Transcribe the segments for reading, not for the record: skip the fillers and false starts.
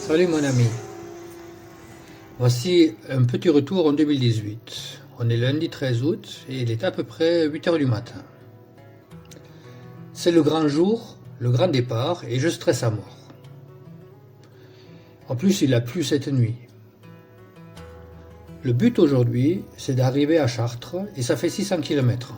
Salut mon ami, voici un petit retour en 2018. On est lundi 13 août et il est à peu près 8 heures du matin. C'est le grand jour, le grand départ et je stresse à mort. En plus il a plu cette nuit. Le but aujourd'hui c'est d'arriver à Chartres et ça fait 600 km.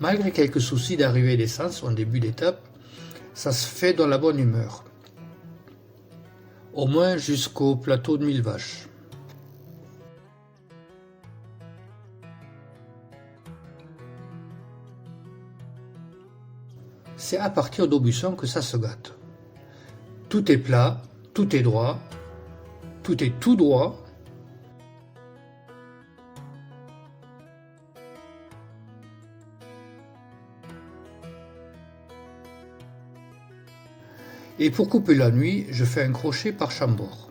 Malgré quelques soucis d'arrivée et d'essence en début d'étape, ça se fait dans la bonne humeur. Au moins jusqu'au plateau de 1000 vaches. C'est à partir d'Aubusson que ça se gâte. Tout est plat, tout est droit, tout est tout droit. Et pour couper la nuit, je fais un crochet par Chambord.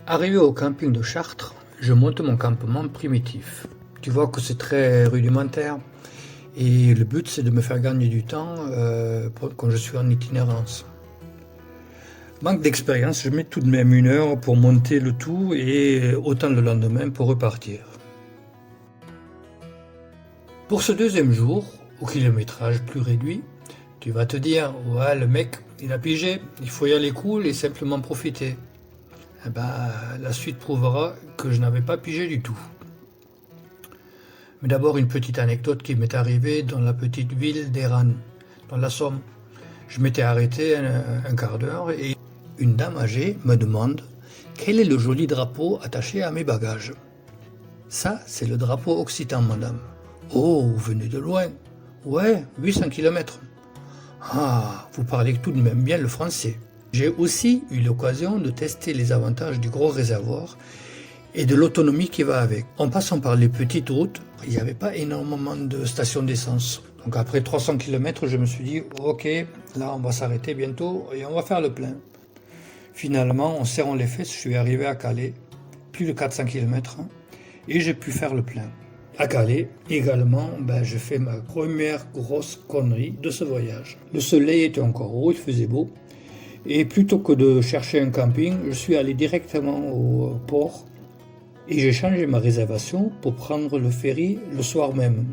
Arrivé au camping de Chartres, je monte mon campement primitif. Tu vois que c'est très rudimentaire et le but c'est de me faire gagner du temps quand je suis en itinérance. Manque d'expérience, je mets tout de même 1 heure pour monter le tout et autant le lendemain pour repartir. Pour ce deuxième jour, au kilométrage plus réduit, tu vas te dire « Ouais, le mec, il a pigé, il faut y aller cool et simplement profiter. » Eh ben, la suite prouvera que je n'avais pas pigé du tout. Mais d'abord, une petite anecdote qui m'est arrivée dans la petite ville d'Eyranne, dans la Somme. Je m'étais arrêté un quart d'heure et une dame âgée me demande quel est le joli drapeau attaché à mes bagages. Ça, c'est le drapeau occitan, madame. Oh, vous venez de loin. Ouais, 800 km. Ah, vous parlez tout de même bien le français. J'ai aussi eu l'occasion de tester les avantages du gros réservoir et de l'autonomie qui va avec. En passant par les petites routes, il n'y avait pas énormément de stations d'essence. Donc après 300 km, je me suis dit, ok, là on va s'arrêter bientôt et on va faire le plein. Finalement, en serrant les fesses, je suis arrivé à Calais, plus de 400 km, et j'ai pu faire le plein. À Calais, également, je fais ma première grosse connerie de ce voyage. Le soleil était encore haut, il faisait beau, et plutôt que de chercher un camping, je suis allé directement au port et j'ai changé ma réservation pour prendre le ferry le soir même.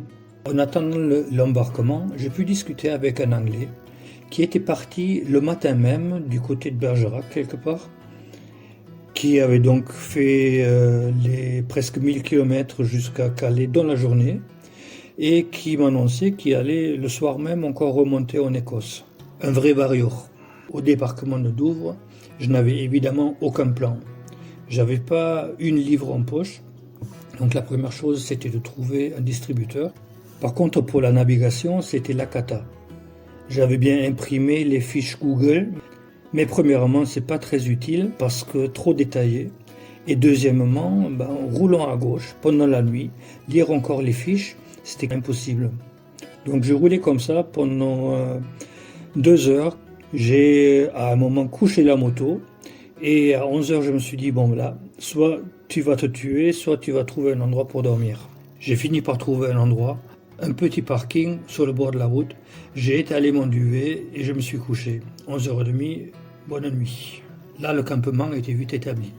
En attendant l'embarquement, j'ai pu discuter avec un Anglais qui était parti le matin même du côté de Bergerac quelque part, qui avait donc fait les presque 1000 km jusqu'à Calais dans la journée et qui m'annonçait qu'il allait le soir même encore remonter en Écosse. Un vrai barrior. Au débarquement de Douvres, je n'avais évidemment aucun plan. J'avais pas une livre en poche, donc la première chose c'était de trouver un distributeur. Par contre pour la navigation c'était l'Akata. J'avais bien imprimé les fiches Google, mais premièrement c'est pas très utile parce que trop détaillé. Et deuxièmement, en roulant à gauche pendant la nuit, lire encore les fiches, c'était impossible. Donc je roulais comme ça pendant 2 heures. J'ai à un moment couché la moto et à 11 heures je me suis dit bon là, soit tu vas te tuer, soit tu vas trouver un endroit pour dormir. J'ai fini par trouver un endroit, un petit parking sur le bord de la route. J'ai étalé mon duvet et je me suis couché. 11h30, bonne nuit. Là le campement était vite établi.